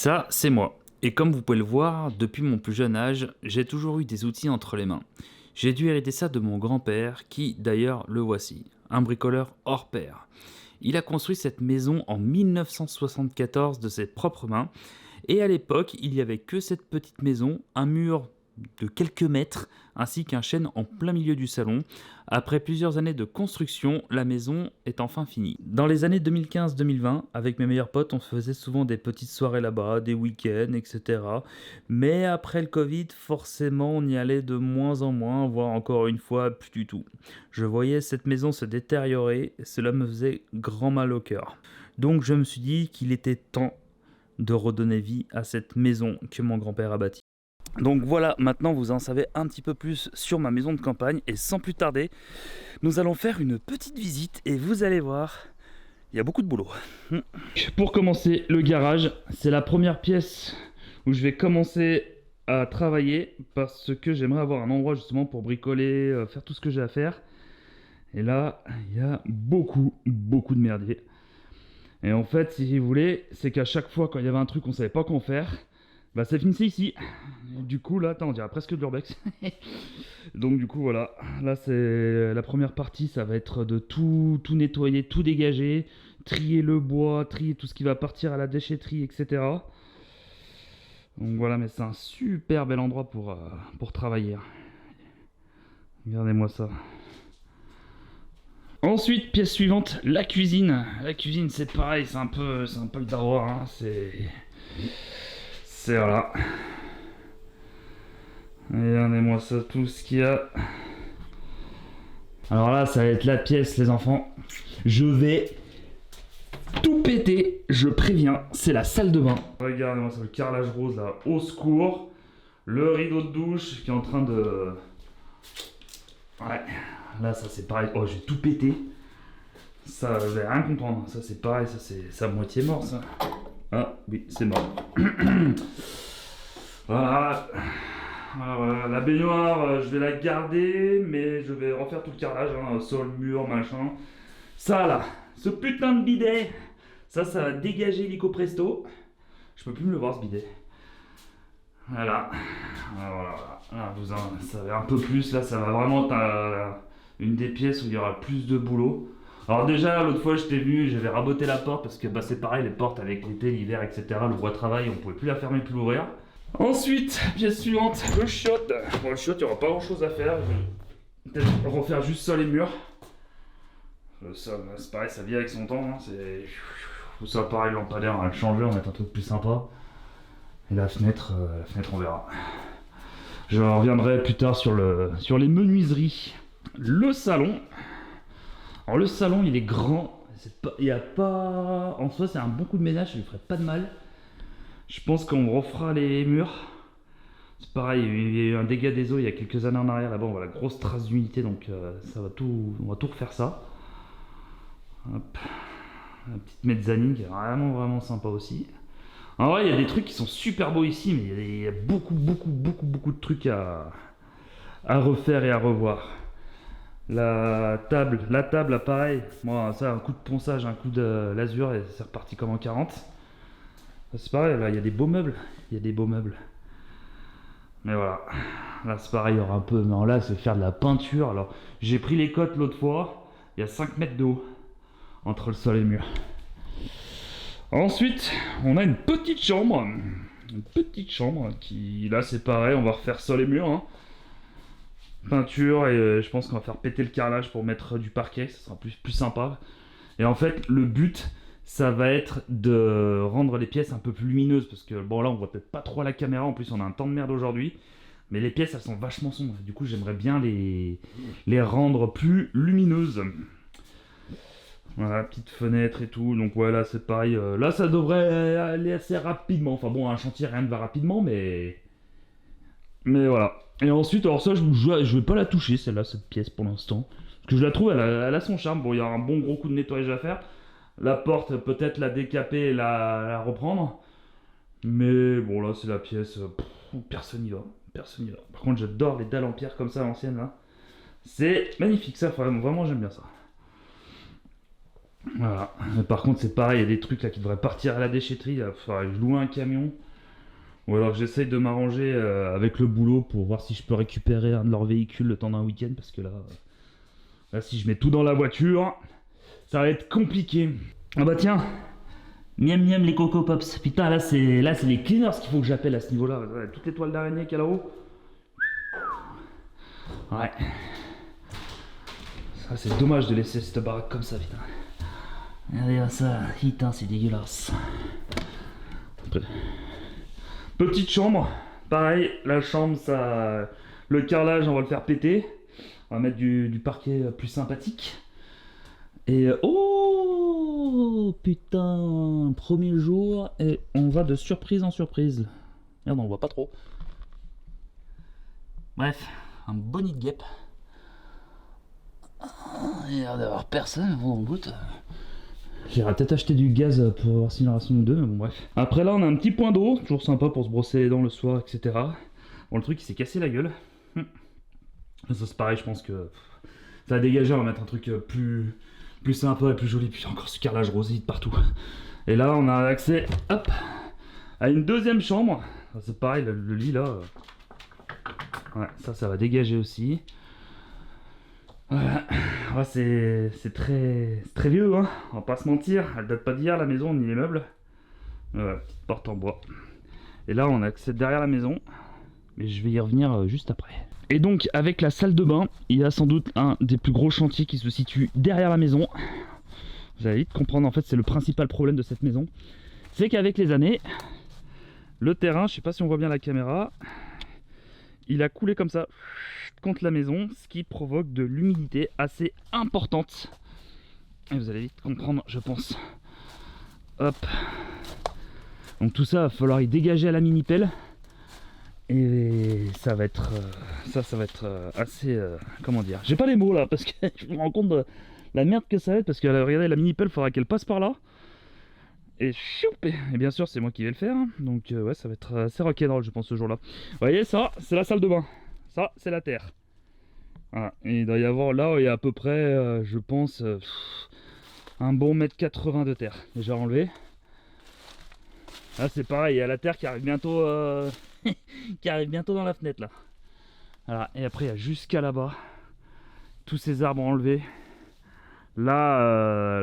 Ça, c'est moi. Et comme vous pouvez le voir, depuis mon plus jeune âge, j'ai toujours eu des outils entre les mains. J'ai dû hériter ça de mon grand-père, qui, d'ailleurs, le voici, un bricoleur hors pair. Il a construit cette maison en 1974 de ses propres mains, et à l'époque, il n'y avait que cette petite maison, un mur de quelques mètres, ainsi qu'un chêne en plein milieu du salon. Après plusieurs années de construction, la maison est enfin finie. Dans les années 2015-2020, avec mes meilleurs potes, on faisait souvent des petites soirées là-bas, des week-ends, etc. Mais après le Covid, forcément, on y allait de moins en moins, voire encore une fois, plus du tout. Je voyais cette maison se détériorer, et cela me faisait grand mal au cœur. Donc je me suis dit qu'il était temps de redonner vie à cette maison que mon grand-père a bâtie. Donc voilà, maintenant vous en savez un petit peu plus sur ma maison de campagne et sans plus tarder, nous allons faire une petite visite et vous allez voir, il y a beaucoup de boulot. Pour commencer, le garage, c'est la première pièce où je vais commencer à travailler parce que j'aimerais avoir un endroit justement pour bricoler, faire tout ce que j'ai à faire. Et là, il y a beaucoup de merdier. Et en fait, si vous voulez, c'est qu'à chaque fois quand il y avait un truc qu'on savait pas quoi faire, bah ça finissait ici. Du coup là, attends, on dirait presque de l'urbex. Donc du coup voilà, là c'est la première partie, ça va être de tout nettoyer, tout dégager, trier le bois, trier tout ce qui va partir à la déchetterie, etc. Donc voilà, mais c'est un super bel endroit pour travailler. Regardez-moi ça. Ensuite, pièce suivante, la cuisine. La cuisine, c'est pareil, c'est un peu le daroir, hein. C'est voilà. Regardez-moi ça, tout ce qu'il y a. Alors là, ça va être la pièce, les enfants. Je vais tout péter, je préviens. C'est la salle de bain. Regardez-moi ça, le carrelage rose là, au secours. Le rideau de douche qui est en train de... Ouais, là ça c'est pareil. Oh, j'ai tout pété. Ça, je vais rien comprendre. Ça c'est pareil, ça c'est à moitié mort ça. Ah oui, c'est mort. Voilà. Voilà, la baignoire, je vais la garder, mais je vais refaire tout le carrelage, hein, sol, mur, machin. Ça là, ce putain de bidet, ça va dégager l'Ico Presto. Je peux plus me le voir ce bidet. Voilà. Voilà, vous en savez un peu plus, là ça va vraiment être une des pièces où il y aura plus de boulot. Alors déjà, l'autre fois je t'ai vu, j'avais raboté la porte parce que bah, c'est pareil, les portes avec l'été, l'hiver, etc. Le bois de travail, on pouvait plus la fermer, plus l'ouvrir. Ensuite, pièce suivante, le chiotte. Bon, le chiotte, il n'y aura pas grand chose à faire. Je vais peut-être refaire juste sol et mur. Le sol, c'est pareil, ça vit avec son temps. Hein. Ça, pareil, lampadaire, on va le changer, on va mettre un truc plus sympa. Et la fenêtre, on verra. Je reviendrai plus tard sur les menuiseries. Le salon. Alors, le salon, il est grand. Il n'y a pas. En soi, c'est un bon coup de ménage, ça lui ferait pas de mal. Je pense qu'on refera les murs. C'est pareil, il y a eu un dégât des eaux il y a quelques années en arrière. Là-bas, on voit la grosse trace d'humidité, donc on va tout refaire ça. Hop. La petite mezzanine qui est vraiment sympa aussi. En vrai, il y a des trucs qui sont super beaux ici, mais il y a beaucoup de trucs à refaire et à revoir. La table, là, pareil. Moi, ça, un coup de ponçage, un coup de lasure, et c'est reparti comme en 40. C'est pareil, là, il y a des beaux meubles. Mais voilà. Là, c'est pareil, il y aura un peu... Non, là, c'est faire de la peinture. Alors, j'ai pris les cotes l'autre fois. Il y a 5 mètres de haut entre le sol et le mur. Ensuite, on a une petite chambre. Qui... Là, c'est pareil, on va refaire sol et mur. Hein. Peinture, et je pense qu'on va faire péter le carrelage pour mettre du parquet. Ça sera plus sympa. Et en fait, le but... ça va être de rendre les pièces un peu plus lumineuses, parce que bon là on voit peut-être pas trop à la caméra, en plus on a un temps de merde aujourd'hui, mais les pièces elles sont vachement sombres, du coup j'aimerais bien les rendre plus lumineuses. Voilà, petite fenêtre et tout, donc voilà c'est pareil, là ça devrait aller assez rapidement, enfin bon un chantier rien ne va rapidement, mais voilà. Et ensuite alors ça je vais pas la toucher celle-là, cette pièce pour l'instant, parce que je la trouve elle a son charme, bon il y a un bon gros coup de nettoyage à faire. La porte, peut-être la décaper et la reprendre. Mais bon, là, c'est la pièce. Personne n'y va. Par contre, j'adore les dalles en pierre comme ça à l'ancienne. Là. C'est magnifique, ça, vraiment, j'aime bien ça. Voilà. Mais par contre, c'est pareil, il y a des trucs là qui devraient partir à la déchetterie. Il faudrait que je loue un camion. Ou alors j'essaye de m'arranger avec le boulot pour voir si je peux récupérer un de leurs véhicules le temps d'un week-end. Parce que là, si je mets tout dans la voiture, ça va être compliqué. Ah bah tiens, miam miam les Coco Pops. Putain, là c'est les cleaners qu'il faut que j'appelle à ce niveau-là. Ouais, toutes les toiles d'araignée qu'il y a là-haut. Ouais. Ça c'est dommage de laisser cette baraque comme ça, putain. Regardez ça, putain, c'est dégueulasse. Petite chambre, pareil, la chambre, ça, le carrelage, on va le faire péter. On va mettre du parquet plus sympathique. Et oh putain, premier jour et on va de surprise en surprise. Merde, on le voit pas trop. Bref, un bon nid de guêpe. Il y a l'air d'avoir personne, on goûte. J'irai peut-être acheter du gaz pour voir s'il en reste une ou deux, mais bon bref. Après là on a un petit point d'eau, toujours sympa pour se brosser les dents le soir, etc. Bon le truc il s'est cassé la gueule. Ça c'est pareil, je pense que ça va dégager, on va mettre un truc plus sympa et plus joli. Puis encore ce carrelage rosé de partout. Et là on a accès, hop, à une deuxième chambre. C'est pareil, le lit là. Ouais, ça va dégager aussi. Voilà, ouais, c'est très vieux, hein. On va pas se mentir, elle date pas d'hier la maison ni les meubles. Voilà, petite porte en bois. Et là on a accès derrière la maison, mais je vais y revenir juste après. Et donc avec la salle de bain, il y a sans doute un des plus gros chantiers qui se situe derrière la maison. Vous allez vite comprendre, en fait c'est le principal problème de cette maison. C'est qu'avec les années, le terrain, je sais pas si on voit bien la caméra, il a coulé comme ça contre la maison, ce qui provoque de l'humidité assez importante. Et vous allez vite comprendre, je pense. Hop. Donc tout ça, va falloir y dégager à la mini-pelle. Et ça va être assez... comment dire, j'ai pas les mots là, parce que je me rends compte de la merde que ça va être, parce que regardez, la mini-pelle, il faudra qu'elle passe par là. Et choup, et bien sûr c'est moi qui vais le faire, donc ouais, ça va être assez rock'n'roll je pense ce jour-là. Vous voyez, ça c'est la salle de bain, ça c'est la terre. Voilà. Et il doit y avoir là, il y a à peu près, je pense, un bon 1,80 m de terre déjà enlevé. Là c'est pareil, il y a la terre qui arrive bientôt, qui arrive bientôt dans la fenêtre là. Voilà. Et après il y a jusqu'à là-bas, tous ces arbres enlevés. Là,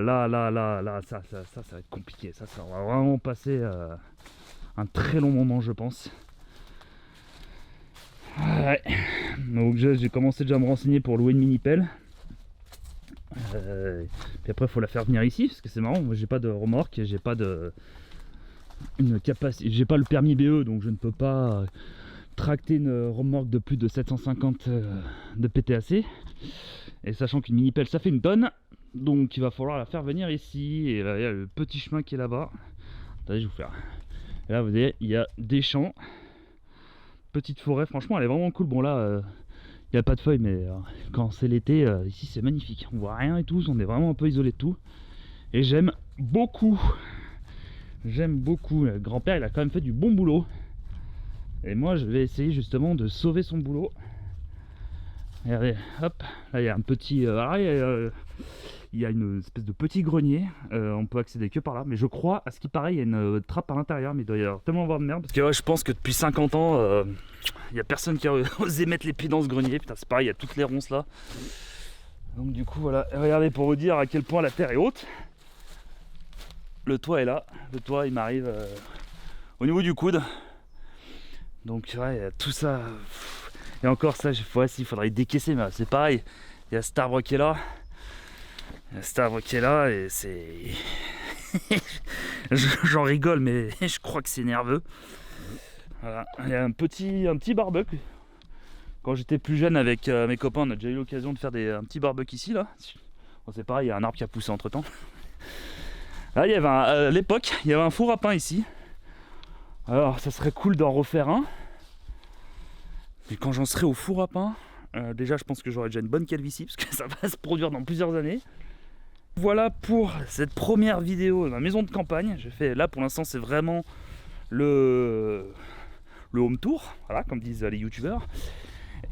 ça va être compliqué. Ça va vraiment passer un très long moment, je pense. Ouais. Donc j'ai commencé déjà à me renseigner pour louer une mini-pelle. Puis après, il faut la faire venir ici, parce que c'est marrant. Moi, j'ai pas de remorque, j'ai pas j'ai pas le permis BE, donc je ne peux pas tracter une remorque de plus de 750 de PTAC. Et sachant qu'une mini-pelle, ça fait une tonne. Donc il va falloir la faire venir ici. Et là il y a le petit chemin qui est là-bas. Attendez, je vais vous faire. Et là vous voyez, il y a des champs. Petite forêt, franchement elle est vraiment cool. Bon là, il n'y a pas de feuilles, mais quand c'est l'été, ici c'est magnifique. On voit rien et tout, on est vraiment un peu isolé de tout. Et j'aime beaucoup. J'aime beaucoup. Le grand-père il a quand même fait du bon boulot. Et moi je vais essayer justement de sauver son boulot. Regardez, hop, là il y a un petit... il y a une espèce de petit grenier, on peut accéder que par là, mais je crois, à ce qui paraît, il y a une trappe à l'intérieur, mais il doit y avoir tellement avoir de merde. Parce que ouais, je pense que depuis 50 ans, il n'y a personne qui a osé mettre les pieds dans ce grenier. Putain, c'est pareil, il y a toutes les ronces là. Donc du coup, voilà, et regardez pour vous dire à quel point la terre est haute. Le toit est là, le toit il m'arrive au niveau du coude. Donc ouais, il y a tout ça... Et encore ça, il faudrait y décaisser, mais c'est pareil. Il y a cet arbre qui est là. Et c'est... J'en rigole, mais je crois que c'est nerveux. Voilà. Il y a un petit barbecue. Quand j'étais plus jeune avec mes copains, on a déjà eu l'occasion de faire un petit barbecue ici, là. Bon, c'est pareil, il y a un arbre qui a poussé entre temps. Là, il y avait à l'époque, il y avait un four à pain ici. Alors, ça serait cool d'en refaire un. Et quand j'en serai au four à pain, déjà je pense que j'aurai déjà une bonne calvitie parce que ça va se produire dans plusieurs années. Voilà pour cette première vidéo de ma maison de campagne. J'ai fait là pour l'instant c'est vraiment le home tour, voilà comme disent les youtubeurs.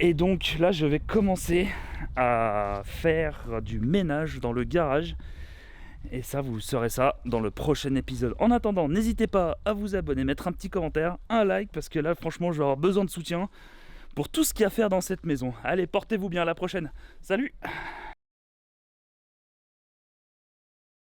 Et donc là je vais commencer à faire du ménage dans le garage. Et ça, vous saurez ça dans le prochain épisode. En attendant, n'hésitez pas à vous abonner, mettre un petit commentaire, un like, parce que là, franchement, je vais avoir besoin de soutien pour tout ce qu'il y a à faire dans cette maison. Allez, portez-vous bien, à la prochaine. Salut!